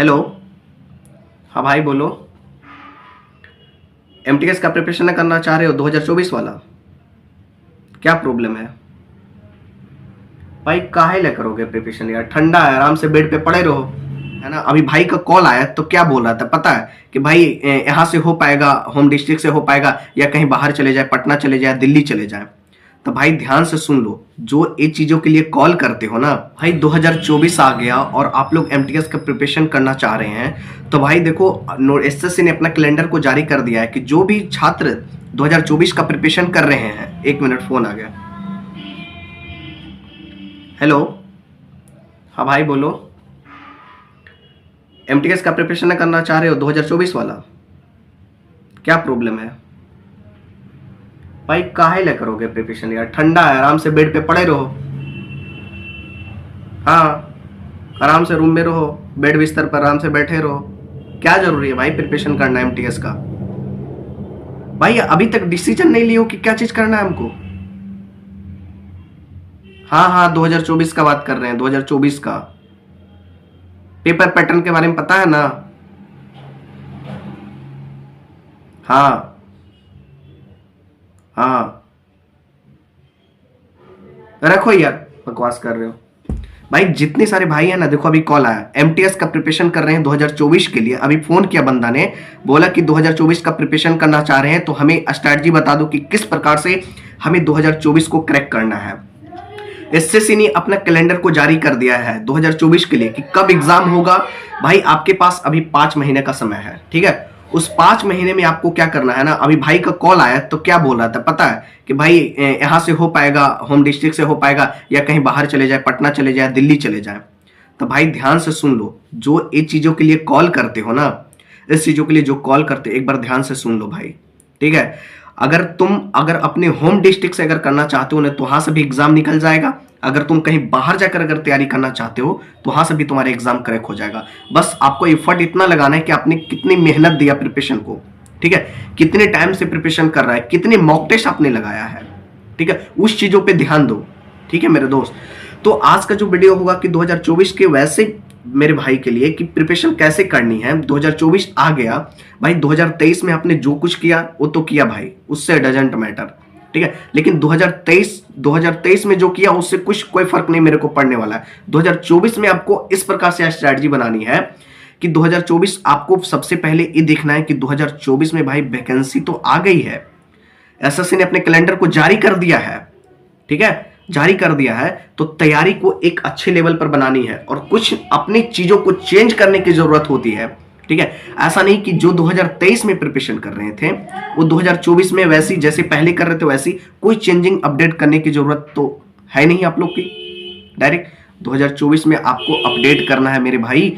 Hello. हाँ भाई बोलो। एमटीएस का प्रिपरेशन करना चाह रहे हो 2024 वाला? क्या प्रॉब्लम है भाई? काहे ले करोगे प्रिपरेशन यार? ठंडा है, आराम से बेड पे पड़े रहो, है ना। अभी भाई का कॉल आया तो क्या बोल रहा था पता है कि भाई यहाँ से हो पाएगा, होम डिस्ट्रिक्ट से हो पाएगा, या कहीं बाहर चले जाए, पटना चले जाए, दिल्ली चले जाए। तो भाई ध्यान से सुन लो, जो ये चीजों के लिए कॉल करते हो ना भाई, 2024 आ गया और आप लोग एमटीएस का प्रिपरेशन करना चाह रहे हैं, तो भाई देखो एसएससी ने अपना कैलेंडर को जारी कर दिया है कि जो भी छात्र 2024 का प्रिपरेशन कर रहे हैं, एक मिनट फोन आ गया। हेलो। हाँ भाई बोलो। एमटीएस का प्रिपरेशन करना चाह रहे हो 2024 वाला? क्या प्रॉब्लम है भाई? काहे ले करोगे प्रिपरेशन यार? ठंडा है, आराम से बेड पे पड़े रहो। हाँ, आराम से रूम में रहो, बेड बिस्तर पर आराम से बैठे रहो। क्या जरूरी है भाई प्रिपरेशन करना एमटीएस का? भाई अभी तक डिसीजन नहीं लियो कि क्या चीज करना है हमको। हाँ हाँ, 2024 का बात कर रहे हैं, 2024 का पेपर पैटर्न के बारे में पता है ना? हाँ हाँ, रखो यार, बकवास कर रहे हो भाई। जितने सारे भाई हैं ना, देखो अभी कॉल आया, एमटीएस का प्रिपरेशन कर रहे हैं 2024 के लिए। अभी फोन किया बंदा ने, बोला कि 2024 का प्रिपरेशन करना चाह रहे हैं, तो हमें स्ट्रैटेजी बता दो कि किस प्रकार से हमें 2024 को क्रैक करना है। एसएससी ने अपना कैलेंडर को जारी कर दिया है 2024 के लिए कि कब एग्जाम होगा। भाई आपके पास अभी 5 महीने का समय है, ठीक है। उस 5 महीने में आपको क्या करना है ना, अभी भाई का कॉल आया तो क्या बोल रहा था पता है कि भाई यहाँ से हो पाएगा, होम डिस्ट्रिक्ट से हो पाएगा, या कहीं बाहर चले जाए, पटना चले जाए, दिल्ली चले जाए। तो भाई ध्यान से सुन लो, जो ये चीजों के लिए कॉल करते हो ना, इस चीजों के लिए जो कॉल करते, एक बार ध्यान से सुन लो भाई, ठीक है। अगर अपने होम डिस्ट्रिक्ट से अगर करना चाहते हो ना, तो वहां से भी एग्जाम निकल जाएगा। अगर तुम कहीं बाहर जाकर अगर तैयारी करना चाहते हो, तो वहां से भी तुम्हारा एग्जाम क्रैक हो जाएगा। बस आपको एफर्ट इतना लगाना है कि आपने कितनी मेहनत दिया प्रिपरेशन को, ठीक है, कितने टाइम से प्रिपरेशन कर रहा है, कितने मॉक टेस्ट आपने लगाया है, ठीक है, उस चीजों पे ध्यान दो, ठीक है मेरे दोस्त। तो आज का जो वीडियो होगा कि 2024 के वैसे मेरे भाई के लिए कि प्रिपरेशन कैसे करनी है। 2024 आ गया भाई, 2023 में आपने जो कुछ किया वो तो किया भाई, उससे डजंट मैटर, ठीक है। लेकिन 2023 में जो किया उससे कोई फर्क नहीं मेरे को पड़ने वाला है। 2024 में आपको इस प्रकार से स्ट्रैटेजी बनानी है कि 2024 आपको सबसे पहले ये देखना है कि 2024 में भाई वैकेंसी तो आ गई है, एसएससी ने अपने कैलेंडर को जारी कर दिया है, ठीक है, जारी कर दिया है। तो तैयारी को एक अच्छे लेवल पर बनानी है और कुछ अपनी चीजों को चेंज करने की जरूरत होती है, ठीक है। ऐसा नहीं कि जो 2023 में प्रिपरेशन कर रहे थे वो 2024 में वैसी जैसे पहले कर रहे थे वैसी कोई चेंजिंग अपडेट करने की जरूरत तो है नहीं आप लोग की। डायरेक्ट 2024 में आपको अपडेट करना है मेरे भाई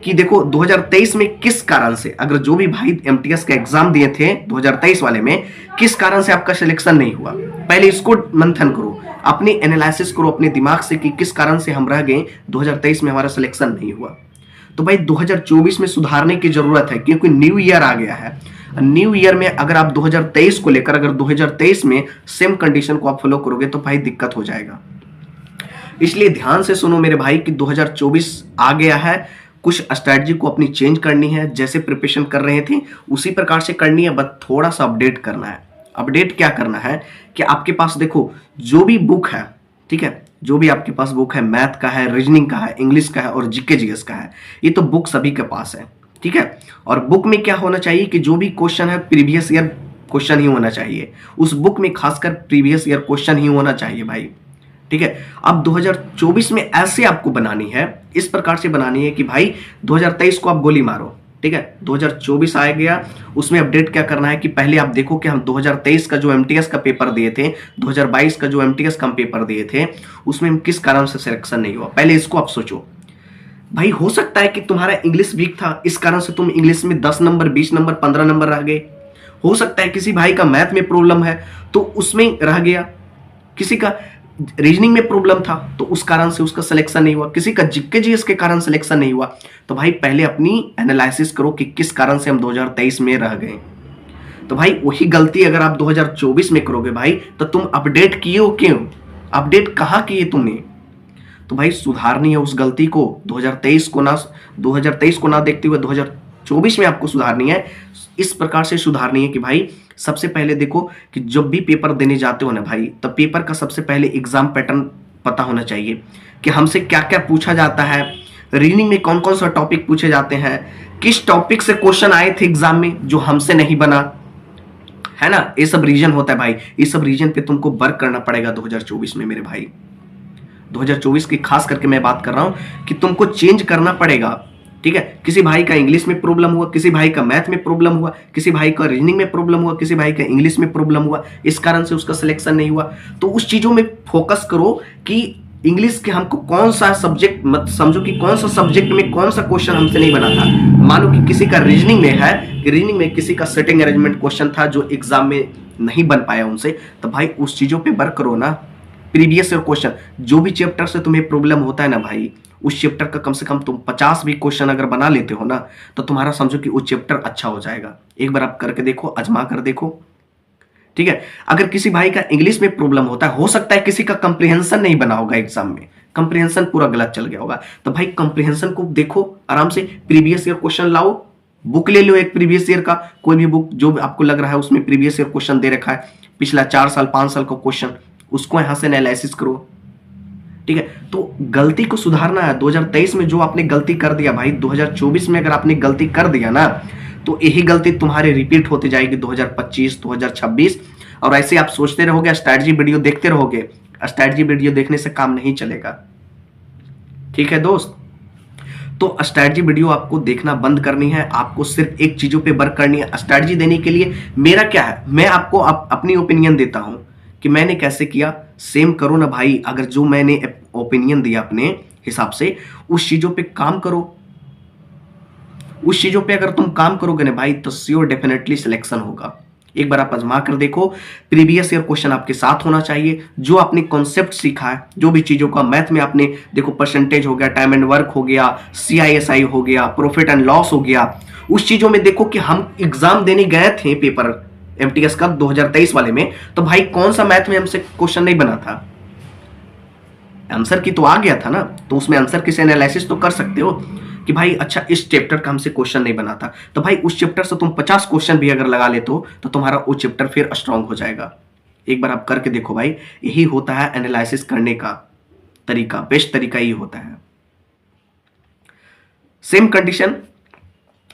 कि देखो 2023 में किस कारण से, अगर जो भी भाई एमटीएस का एग्जाम दिए थे 2023 वाले में, किस कारण से आपका सिलेक्शन नहीं हुआ, पहले इसको मंथन करो, अपनी एनालिसिस करो अपने दिमाग से कि किस कारण से हम रह गए, 2023 में हमारा सिलेक्शन नहीं हुआ। तो भाई 2024 में सुधारने की जरूरत है, क्योंकि न्यू ईयर आ गया है। न्यू ईयर में अगर आप 2023 को लेकर अगर 2023 में सेम कंडीशन को आप फॉलो करोगे तो भाई दिक्कत हो जाएगा। इसलिए ध्यान से सुनो मेरे भाई कि 2024 आ गया है, कुछ स्ट्रैटेजी को अपनी चेंज करनी है, जैसे प्रिपरेशन कर रहे थे उसी प्रकार से करनी है, बस थोड़ा सा अपडेट करना है। अपडेट क्या करना है कि आपके पास देखो जो भी बुक है, ठीक है, जो भी आपके पास बुक है, मैथ का है, रीजनिंग का है, इंग्लिश का है और जीके जीएस का है, ये तो बुक सभी के पास है, ठीक है। और बुक में क्या होना चाहिए कि जो भी क्वेश्चन है प्रीवियस ईयर क्वेश्चन ही होना चाहिए, उस बुक में खासकर प्रीवियस ईयर क्वेश्चन ही होना चाहिए भाई, ठीक है। अब 2024 में ऐसे आपको बनानी है, इस प्रकार से बनानी है कि भाई 2023 को आप गोली मारो, ठीक है, 2024 आ गया, उसमें अपडेट क्या करना है कि पहले आप देखो कि हम 2023 का जो एमटीएस का पेपर दिए थे, 2022 का जो एमटीएस का पेपर दिए थे, उसमें हम किस कारण से सिलेक्शन नहीं हुआ, पहले इसको आप सोचो भाई। हो सकता है कि तुम्हारा इंग्लिश वीक था, इस कारण से तुम इंग्लिश में 10 नंबर, 20 नंबर, 15 नंबर रह गए। हो सकता है किसी भाई का मैथ में प्रॉब्लम है तो उसमें रह गया, किसी का रीजनिंग में प्रॉब्लम था तो उस कारण से उसका सिलेक्शन नहीं हुआ, किसी का जीके जीएस के कारण सिलेक्शन नहीं हुआ। तो भाई पहले अपनी एनालिसिस करो कि किस कारण से हम 2023 में रह गए। तो भाई वही गलती अगर आप 2024 में करोगे भाई, तो तुम अपडेट किए हो क्यों? अपडेट कहाँ किए तुमने? तो भाई सुधारनी है उस गलती को। 2023 को ना देखते हुए 2024 में आपको सुधारनी है। इस प्रकार से सुधारनी है कि भाई सबसे पहले देखो कि जब भी पेपर देने जाते हो ना भाई, तब पेपर का सबसे पहले एग्जाम पैटर्न पता होना चाहिए कि हमसे क्या क्या पूछा जाता है, रीजनिंग में कौन कौन सा टॉपिक पूछे जाते हैं, किस टॉपिक से क्वेश्चन आए थे एग्जाम में जो हमसे नहीं बना, है ना। ये सब रीजन होता है भाई, ये सब रीजन पे तुमको वर्क करना पड़ेगा 2024 में मेरे भाई। 2024 की खास करके मैं बात कर रहा हूं कि तुमको चेंज करना पड़ेगा, ठीक है। किसी भाई का इंग्लिश में प्रॉब्लम हुआ, किसी भाई का मैथ में प्रॉब्लम हुआ, किसी भाई का रीजनिंग में प्रॉब्लम हुआ, किसी भाई का इंग्लिश में प्रॉब्लम हुआ, इस कारण से उसका सिलेक्शन नहीं हुआ। तो उस चीजों में फोकस करो कि इंग्लिश के हमको कौन सा सब्जेक्ट, मत समझो कि कौन सा सब्जेक्ट में कौन सा क्वेश्चन हमसे नहीं बना था। मानो कि किसी का रीजनिंग में है कि रीजनिंग में किसी का सेटिंग अरेंजमेंट क्वेश्चन था जो एग्जाम में नहीं बन पाया उनसे, तो भाई उस चीजों पे वर्क करो ना। प्रीवियस ईयर क्वेश्चन, जो भी चैप्टर से तुम्हें प्रॉब्लम होता है ना भाई, उस चैप्टर का कम से कम तुम 50 भी क्वेश्चन अगर बना लेते हो ना, तो तुम्हारा समझो कि वो चैप्टर अच्छा हो जाएगा। एक बार आप करके देखो, आजमा कर देखो, ठीक है। अगर किसी भाई का इंग्लिश में प्रॉब्लम होता है, हो सकता है किसी का कंप्रिहेंशन नहीं बना होगा एग्जाम में, कंप्रिहेंशन पूरा गलत चल गया होगा, तो भाई कंप्रिहेंशन को देखो आराम से, प्रीवियस ईयर क्वेश्चन लाओ, बुक ले लो एक प्रीवियस ईयर का, कोई भी बुक जो आपको लग रहा है उसमें प्रीवियस ईयर क्वेश्चन दे रखा है, पिछला 4 साल 5 साल का क्वेश्चन, उसको यहां से एनालिसिस करो, ठीक है। तो गलती को सुधारना है। 2023 में जो आपने गलती कर दिया भाई, 2024 में अगर आपने गलती कर दिया ना, तो यही गलती तुम्हारे रिपीट होती जाएगी 2025, 2026। और ऐसे आप सोचते रहोगे, स्ट्रैटेजी वीडियो देखते रहोगे, स्ट्रैटेजी वीडियो देखने से काम नहीं चलेगा, ठीक है दोस्त। तो स्ट्रैटेजी वीडियो आपको देखना बंद करनी है, आपको सिर्फ एक चीजों पे वर्क करनी है। स्ट्रैटेजी देने के लिए मेरा क्या है, मैं आपको अपनी ओपिनियन देता हूं कि मैंने कैसे किया, सेम करो ना भाई। अगर जो मैंने ओपिनियन दिया अपने हिसाब से, उस चीजों पे काम करो। उस चीजों पे अगर तुम काम करोगे ना भाई, तो श्योर डेफिनेटली सिलेक्शन होगा। एक बार आप आजमा कर देखो। प्रीवियस ईयर क्वेश्चन आपके साथ होना चाहिए, जो आपने कॉन्सेप्ट सीखा है, जो भी चीजों का मैथ में आपने देखो, परसेंटेज हो गया, टाइम एंड वर्क हो गया, CISI हो गया, प्रॉफिट एंड लॉस हो गया, उस चीजों में देखो कि हम एग्जाम देने गए थे पेपर MTS का 2023 वाले में, तो भाई कौन सा मैथ में हमसे क्वेश्चन नहीं बना था, आंसर की तो आ गया था ना। तो उसमें आंसर की एनालिसिस तो कर सकते हो कि भाई अच्छा इस चैप्टर का हमसे क्वेश्चन नहीं बना था, तो भाई उस चैप्टर से तुम 50 क्वेश्चन भी अगर लगा लेते हो, तो तुम्हारा वो चैप्टर फिर स्ट्रांग हो जाएगा। एक बार आप करके देखो भाई, यही होता है एनालिसिस करने का तरीका, बेस्ट तरीका यही होता है। सेम कंडीशन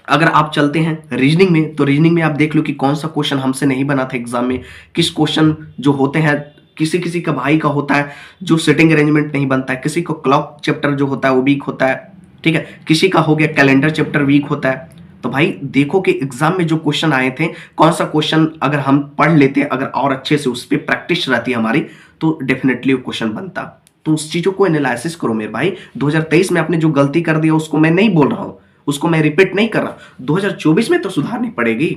अगर आप चलते हैं रीजनिंग में, तो रीजनिंग में आप देख लो कि कौन सा क्वेश्चन हमसे नहीं बना था एग्जाम में, किस क्वेश्चन जो होते हैं, किसी किसी का भाई का होता है जो सेटिंग अरेंजमेंट नहीं बनता है, किसी को क्लॉक चैप्टर जो होता है वो वीक होता है, ठीक है, किसी का हो गया कैलेंडर चैप्टर वीक होता है। तो भाई देखो कि एग्जाम में जो क्वेश्चन आए थे, कौन सा क्वेश्चन अगर हम पढ़ लेते, अगर और अच्छे से उस पर प्रैक्टिस रहती हमारी, तो डेफिनेटली वो क्वेश्चन बनता। तो उस चीजों को एनालिसिस करो मेरे भाई। 2023 में आपने जो गलती कर दिया उसको मैं नहीं बोल रहा हूं, उसको मैं रिपीट नहीं कर रहा, 2024 में तो सुधारनी पड़ेगी।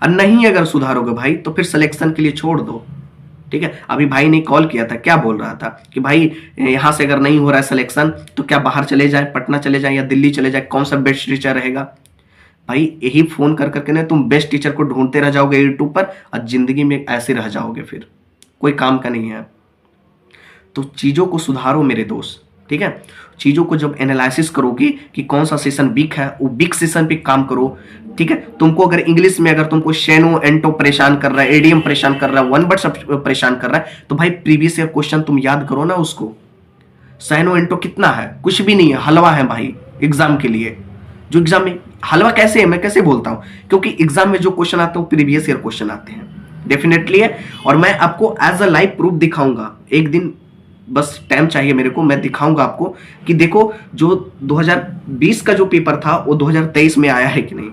और नहीं अगर सुधारोगे भाई, तो फिर सिलेक्शन के लिए छोड़ दो, ठीक है। अभी भाई ने कॉल किया था, क्या बोल रहा था कि भाई यहां से अगर नहीं हो रहा है सिलेक्शन, तो क्या बाहर चले जाए, पटना चले जाए या दिल्ली चले जाए, कौन सा बेस्ट टीचर रहेगा। भाई यही फोन कर करके ना तुम बेस्ट टीचर को ढूंढते रह जाओगे यूट्यूब पर, और जिंदगी में ऐसे रह जाओगे, फिर कोई काम का नहीं है। तो चीजों को सुधारो मेरे दोस्त, ठीक है। चीजों को जब एनालिसिस करोगे कि कौन सा सेशन वीक है, वो वीक सेशन पे काम करो, ठीक है। तुमको अगर इंग्लिश में अगर तुमको शेनो एंटो परेशान कर रहा है, एडीएम परेशान कर रहा है, वन वर्ड सब परेशान कर रहा है, तो भाई प्रीवियस ईयर क्वेश्चन तुम याद करो ना उसको। शेनो एंटो कितना है, कुछ भी नहीं है, हलवा है भाई एग्जाम के लिए। जो एग्जाम में हलवा कैसे है, मैं कैसे बोलता हूं, क्योंकि एग्जाम में जो क्वेश्चन आते हैं वो प्रीवियस ईयर क्वेश्चन आते हैं, डेफिनेटली है। और मैं आपको एज अ लाइव प्रूफ दिखाऊंगा एक दिन, बस टाइम चाहिए मेरे को, मैं दिखाऊंगा आपको कि देखो जो 2020 का जो पेपर था वो 2023 में आया है कि नहीं।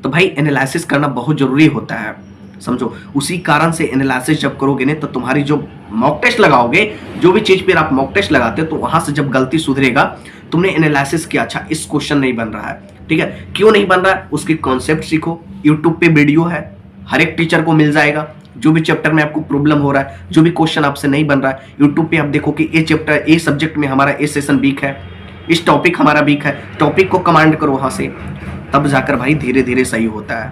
तो भाई एनालिसिस करना बहुत जरूरी होता है, समझो। उसी कारण से एनालिसिस जब करोगे ना, तो तुम्हारी जो मॉक टेस्ट लगाओगे, जो भी चीज पर आप मॉक टेस्ट लगाते हो, तो वहां से जब गलती सुधरेगा, तुमने एनालिसिस किया, अच्छा इस क्वेश्चन नहीं बन रहा है, ठीक है, क्यों नहीं बन रहा है, उसकी कॉन्सेप्ट सीखो। यूट्यूब पे वीडियो है, हर एक टीचर को मिल जाएगा। जो भी चैप्टर में आपको प्रॉब्लम हो रहा है, जो भी क्वेश्चन आपसे नहीं बन रहा है, यूट्यूब पे आप देखो कि ये चैप्टर, ये सब्जेक्ट में हमारा ये सेशन वीक है, इस टॉपिक हमारा वीक है, टॉपिक को कमांड करो वहां से, तब जाकर भाई धीरे धीरे सही होता है,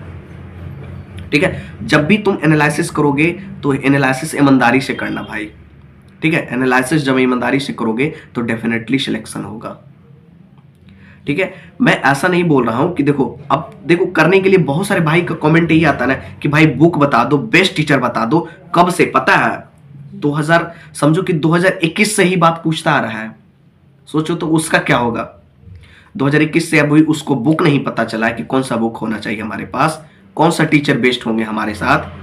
ठीक है। जब भी तुम एनालिसिस करोगे तो एनालिसिस ईमानदारी से करना भाई, ठीक है, एनालिसिस जब ईमानदारी से करोगे तो डेफिनेटली सिलेक्शन होगा। ठीक है, मैं ऐसा नहीं बोल रहा हूं कि देखो, अब देखो करने के लिए बहुत सारे भाई का कमेंट यही आता है ना कि भाई बुक बता दो, बेस्ट टीचर बता दो। कब से पता है, 2000 समझो कि 2021 से ही बात पूछता आ रहा है। सोचो तो उसका क्या होगा। 2021 से अभी उसको बुक नहीं पता चला है कि कौन सा बुक होना चाहिए हमारे पास, कौन सा टीचर बेस्ट होंगे हमारे साथ।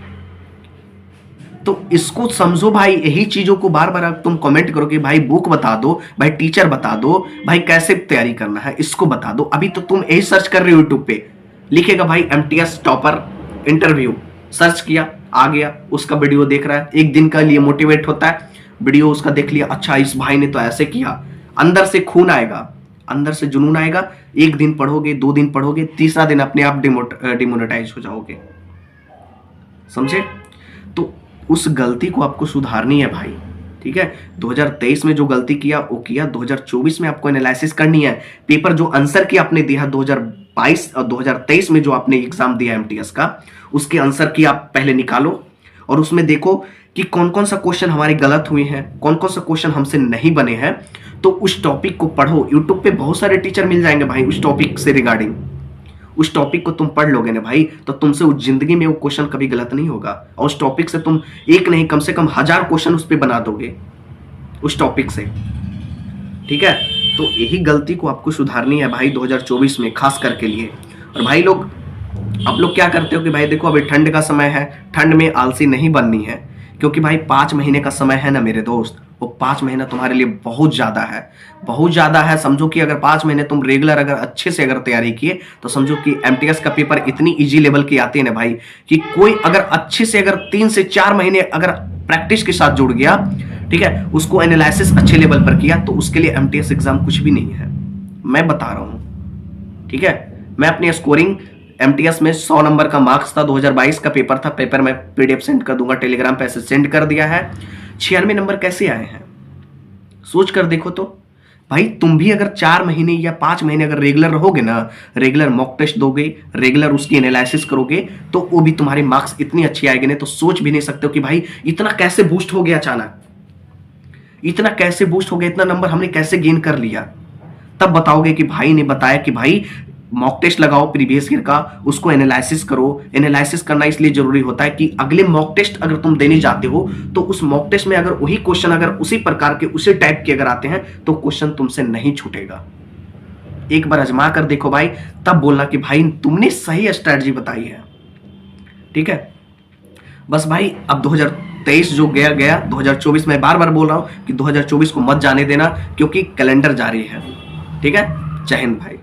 तो इसको समझो भाई, यही चीजों को बार बार तुम कमेंट करो कि भाई बुक बता दो, भाई टीचर बता दो, भाई कैसे तैयारी करना है इसको बता दो। अभी तो तुम यही सर्च कर रहे हो यूट्यूब पे, लिखेगा भाई एमटीएस टॉपर इंटरव्यू, सर्च किया आ गया, उसका वीडियो देख रहा है, एक दिन का लिए मोटिवेट होता है, वीडियो उसका देख लिया, अच्छा इस भाई ने तो ऐसे किया, अंदर से खून आएगा, अंदर से जुनून आएगा। एक दिन पढ़ोगे, 2 दिन पढ़ोगे, तीसरा दिन अपने आप डिमोनेटाइज हो जाओगे। समझे? तो उस गलती को आपको सुधारनी है भाई। ठीक है, 2023 में जो गलती किया वो किया, 2024 में आपको एनालिसिस करनी है। पेपर जो आंसर की आपने दिया 2022 और 2023 में जो आपने एग्जाम दिया एमटीएस का, उसके आंसर की आप पहले निकालो और उसमें देखो कि कौन कौन सा क्वेश्चन हमारे गलत हुए हैं, कौन कौन सा क्वेश्चन हमसे नहीं बने हैं। तो उस टॉपिक को पढ़ो। यूट्यूब पे बहुत सारे टीचर मिल जाएंगे भाई उस टॉपिक से रिगार्डिंग। उस टॉपिक को तुम पढ़ लोगे ना भाई, तो तुमसे उस जिंदगी में वो क्वेश्चन कभी गलत नहीं होगा। और उस टॉपिक से तुम एक नहीं कम से कम 1000 क्वेश्चन उस पर बना दोगे उस टॉपिक से। ठीक है, तो यही गलती को आपको सुधारनी है भाई 2024 में खास करके लिए। और भाई लोग, आप लोग क्या करते हो कि भाई देखो अभी ठंड का समय है, ठंड में आलसी नहीं बननी है, क्योंकि भाई 5 महीने का समय है ना मेरे दोस्त, वो 5 महीना तुम्हारे लिए बहुत ज्यादा है, बहुत ज्यादा है। समझो कि अगर 5 महीने तुम रेगुलर अगर अच्छे से अगर तैयारी किए तो समझो कि एमटीएस का पेपर इतनी इजी लेवल की आती है ना भाई, कि कोई अगर अच्छे से अगर 3 से 4 महीने अगर प्रैक्टिस के साथ जुड़ गया, ठीक है, उसको एनालिसिस अच्छे लेवल पर किया, तो उसके लिए एमटीएस एग्जाम कुछ भी नहीं है, मैं बता रहा हूं। ठीक है, मैं अपनी स्कोरिंग एमटीएस में 100 नंबर का मार्क्स था, 2022 का पेपर था, पेपर में पीडीएफ सेंड कर दूंगा, टेलीग्राम पे ऐसे सेंड कर दिया है। 96 नंबर कैसे आए हैं सोच कर देखो तो भाई। तुम भी अगर 4 महीने या 5 महीने अगर रेगुलर रहोगे ना, रेगुलर मॉक टेस्ट दोगे, रेगुलर उसकी एनालिसिस करोगे, तो वो भी तुम्हारे मार्क्स इतनी अच्छी आएंगे ना, तो सोच भी नहीं सकते हो कि भाई इतना कैसे बूस्ट हो गया अचानक, इतना कैसे बूस्ट हो गया, इतना नंबर हमने कैसे गेन कर लिया। तब बताओगे कि भाई ने बताया कि भाई मॉक टेस्ट लगाओ प्रीवियस ईयर का, उसको एनालिसिस करो। एनालिसिस करना इसलिए जरूरी होता है कि अगले मॉक टेस्ट अगर तुम देने जाते हो तो उस मॉक टेस्ट में अगर वही क्वेश्चन अगर उसी प्रकार के उसी टाइप के अगर आते हैं तो क्वेश्चन तुमसे नहीं छूटेगा। एक बार आजमा कर देखो भाई, तब बोलना कि भाई तुमने सही स्ट्रैटेजी बताई है। ठीक है, बस भाई अब 2023 जो गया गया, 2024 में बार बार बोल रहा हूं कि 2024 को मत जाने देना, क्योंकि कैलेंडर जारी है। ठीक है, जय हिंद भाई।